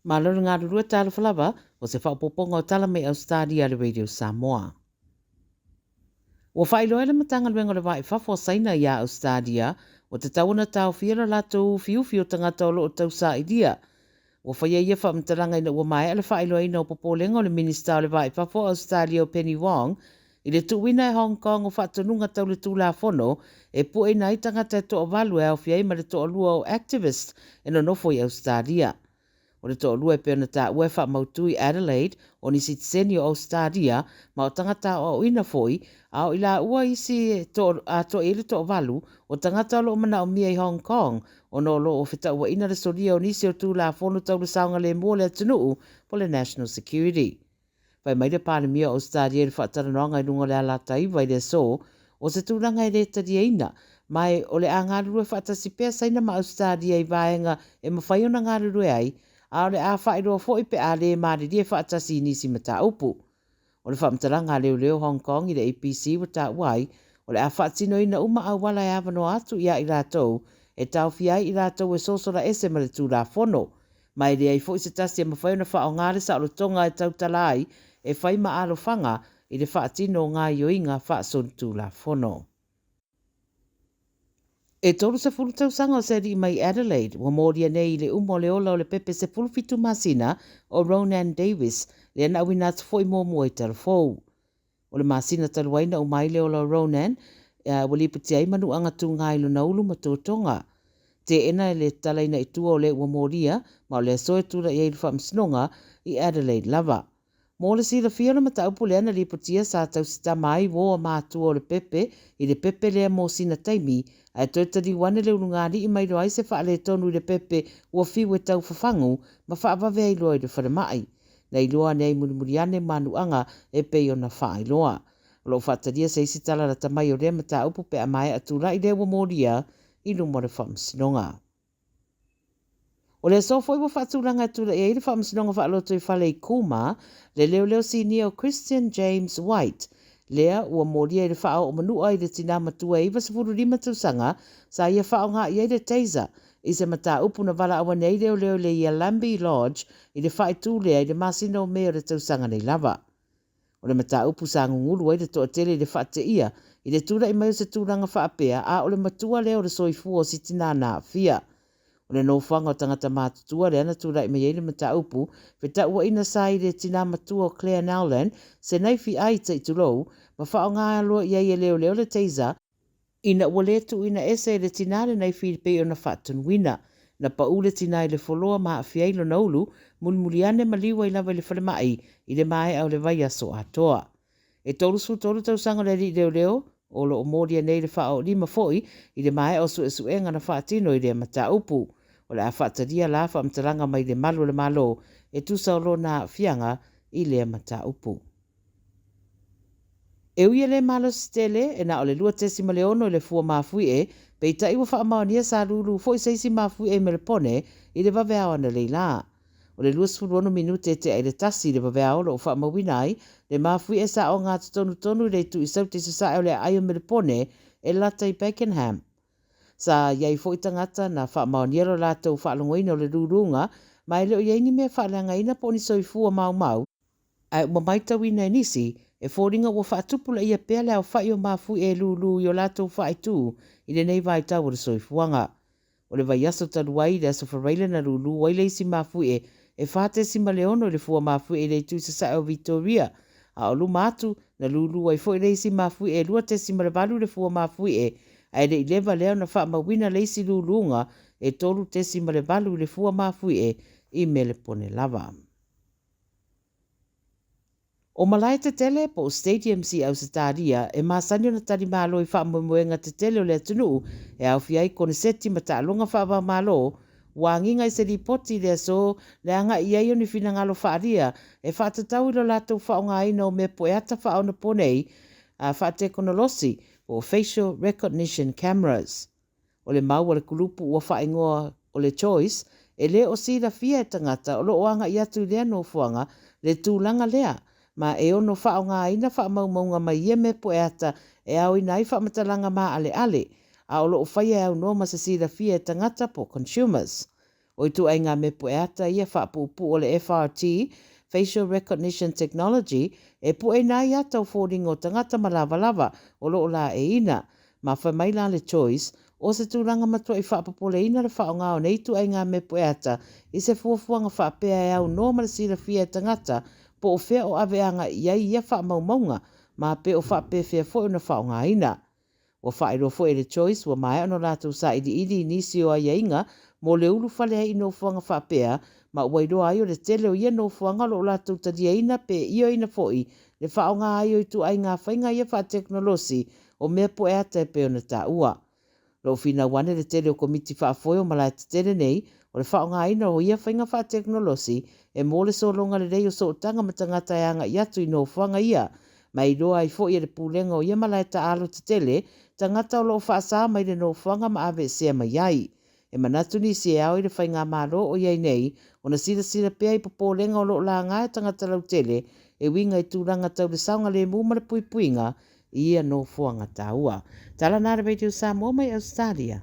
Maloro ngā rurua tālu whalava o se whaopoponga o tala me Ausetalia le Radio Samoa. Ua whailoa le matanga luenga le vai whafo saina ia Ausetalia o te tauna tau whiera lātou fiufi o tangata o loo tau sa idia. Ua whaia ia whamtaranga ina ua mai ale whailoa ina o popolenga o le minista o le vai whafo Ausetalia o Penny Wong i le tuwina e Hong Kong o whatanunga tau le tūla whono e pue ina i tangata e toa valu e au whiai ma le toa lua o activist e no nofo i Ausetalia. O le toa lua e peona tā ue wha mautui Adelaide o ni sitseni o Ausetalia ma o tangata o ina foi au ila ua isi a to ele toa valu o tangata lo mana o mia i Hong Kong o no lo o whita ua ina le soria o nisi o tū la whonu tau le saunga le mua le atunuu po le national security. Pai mai le pāne mia o Australia le whaataranonga i runga le ala taiwa i le so o se tūranga i le tariaina mai o le a ngāruru e whaatasipea saina ma Australia i vaenga e mawhaiona ngāruru ai a ole a whaeroa fōi pe a le maari rie whaatasi nisi mata upu. O le whaamtaranga leo Hong Kong i le APC wa tā wai, o le a whaatino ina uma au wala e awano atu ia i rātou, e tau fiai i rātou e sosora ese ma le tūra whono. Mai le ai fōi se tasi e mawhaiona wha o ngāre sa o tonga e tau talai, e whai ma alo whanga i le whaatino ngā ioinga whaasonu tūra whono. E tolu se fulu tau sanga o seri mai Adelaide, wa moria nei le umo le ola o le pepe se fulu fitu masina o Ronan Davis, le ana wina atu foi mō mua i Tala Fou. O le masina taluaina o mai le ola o Ronan, wali puti ai manu anga tu ngai lo na ulu matotonga. Te ena le talaina i tua o le ua moria, ma o le soe tura i eilu whamsinonga i Adelaide lava. Mō le sila whiana mata upu le ana li putia sa tau sita mai wo a mātua o le pepe, i le pepe lea mō sina taimi, ai toi tari wane le urungari i mai roai se wha le tonu i le pepe ua whiu e tau whawhangu ma wha awawe ai loa i le wharamai. Nei loa nei murimuriane manuanga e pei o na wha ai loa. Lo whataria se isi tala rata mai o rea mata upu pe a mai atura i le ua moria i lumore whamsinonga. O le sofo iwa whaturanga atura i eire whamsinonga whaaloto i whale i kuma, le leo si o Christian James White, lea ua moria i le whao o manua i le tina matua i wasafuru rima tausanga sa ia whao ngā i eire teiza i se mata upu na wala awa nei leo le ia Lambi Lodge i le whae tūlea i le masina o mea le tausanga nei lava. O le mata upu sa ngungulu i le toa tele i le whaate ia i le tūra i mai o se tūranga whaapea a o le matua leo le soifu o si tina nā fia. O le nofanga o tangata mātutua le ana tūra i mai eile mata upu, wheta ua ina sa i le tina matua o Claire Nowland, se naifi ai ta i tulou, ma whao ngā aloa i ai leo le teiza, ina ua le tu ina ese le tina le naifi i pei o na whaatun wina, na pa ule tina i le foloa maa fiailo na ulu, mulmuliane maliwa i lava i le whalemai, i le mae au le vai aso atoa. E tolu tausanga le ri leo, o lo o moria nei le whao lima foi, i le mae o su enga na whaatino i le mata upu. O le a whaataria la whaamtaranga mai le malo e tusa o lo na fianga i le mata upu. E uia le malo stele e na o le lua tesi ma le ono i le fua mafui e, pei ta iwa whaamaonia sa lulu foi seisi mafui e me le pone i le vaveao ana le la. O le lua sfuruano minute te ai le tasi le vaveao lo whaamawinai, le mafui e sa o ngā tonu i le tu i sauti sa o le aio me le pone e lata i Beckenham. Sa iai fo i tangata na whaamaoniero lātou whaalongoina o le rurunga, mai leo iai ni mea whaalanga ina po ni soifua mau, ai umamaitau ina nisi, e fōringa ua whaatupula ia pēr leo whai o mafu e lulu i o lātou whai tū, i le nei vai tau o le soifuanga. O le vai aso taluai le aso whareile na lulu, wai leisi mafu e whate sima leono le fua mafu e le tu sa o Victoria, a o lumatu na lulu wai fo i leisi mafu e lua te sima le balu le fua mafu e, ai le ileva leo na wha mawina leisi lulunga e tolu tesi ma le balu le fua mafui e i mele pone lava. O malai te tele po Stadium si Ausetalia e masanio na tari malo i wha mwemoenga te tele o le atunu e au fiai kone seti ma ta alonga wha malo wanginga i se ripoti le so le anga i aio ni fina ngalo whaaria e wha tatau ilo lato wha o ngā ina o me poeata wha o na ponei a wha te konolosi o facial recognition cameras. O le mau o le kulupu ua whaingoa o le choice, e le o sira fia e tangata o lo oanga i atu lea no fuanga le tūlanga lea, ma e ono whao ngā ina wha maumaunga mai ia me poeata e au ina i wha matalanga ma ale, a o lo o whaia au no ma se sira fia e tangata po consumers. O i tu ai ngā me pue ata ia whaapupu o le FRT, Facial Recognition Technology, e pu e nai ata o forwarding o tangata malawa o loo la e ina, ma whai mai la le choice, o se tūranga matua i whaapapo le ina le whaonga o nei tu ai ngā me pue ata, i se fuafuanga whaapea e au normal sira fia tangata, po o whea o aveanga iai ia whaamaumaunga, ma pe o whaapea whea fo na whaonga ina. Wa whaero fo e le choice, wa mai ano rātou sa idi nisi o ai inga, mo le ulu whale hei no fuanga whaapea, ma wairo ai o le tele o ia no fuanga lo rātou tadia ina pe io ina foi, le whaonga ai o i tu ai ngā whainga ia wha teknolosi, o mea po e ata e pe o na tā ua. Lo fina wane le tele o komiti whaafoe o malai te tele nei, o le whaonga aina o ia whainga wha teknolosi, e mo le solonga le rei o so tanga matangata e anga i atu i no fuanga ia, ma i roa i fo i le pūlenga o ia malai ta alo te tele, tangata o lo whaasa mai le no fuanga ma ave sea mai ai. E manatu ni si e au i le whainga maro o iai nei, o na sira pia i popolenga o lo la ngā tangata lau tele, e winga i tūranga tau le saunga le mūma le puipuinga, ia no fuanga tā ua. Tala nāra veitiu Samoa mai Ausetalia.